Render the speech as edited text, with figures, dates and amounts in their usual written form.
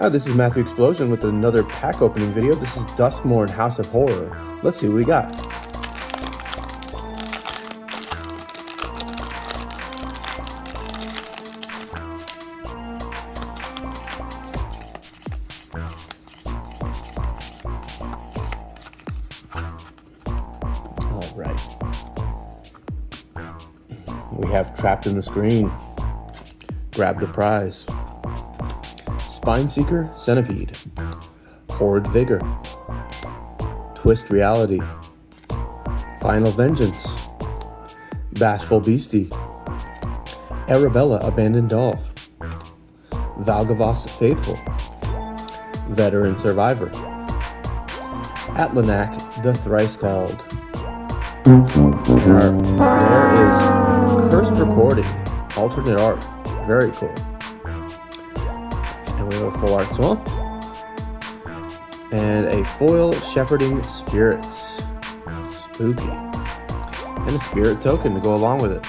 Hi, this is Matthew Explosion with another pack opening video. This is Duskmourn House of Horror. Let's see what we got. All right. We have Trapped in the Screen, Grab the Prize, Spineseeker Centipede, Horrid Vigor, Twist Reality, Final Vengeance, Bashful Beastie, Arabella Abandoned Doll, Valgavas Faithful, Veteran Survivor, Atlanac the Thrice Called. There is Cursed Recording, alternate art, very cool. And we have a full art swamp and a foil Shepherding Spirits, spooky, and a spirit token to go along with it.